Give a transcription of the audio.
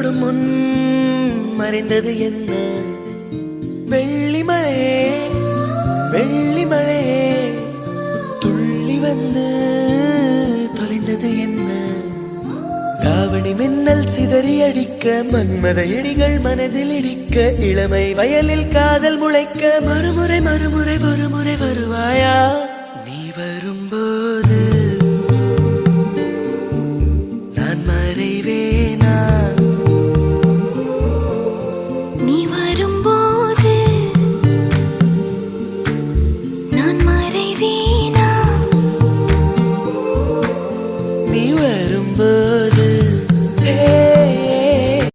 தொடும் முன் மறைந்தது என்ன? வெள்ளிமழையே வெள்ளிமழையே துள்ளி வந்து தொலைந்தது என்ன? தாவணி மின்னல் சிதறி அடிக்க மன்மத இடிகள் மனதில் இடிக்க இளமை வயலில் காதல் முளைக்க மறுமுறை மறுமுறை ஒருமுறை வருவாயா? நீ வரும்போது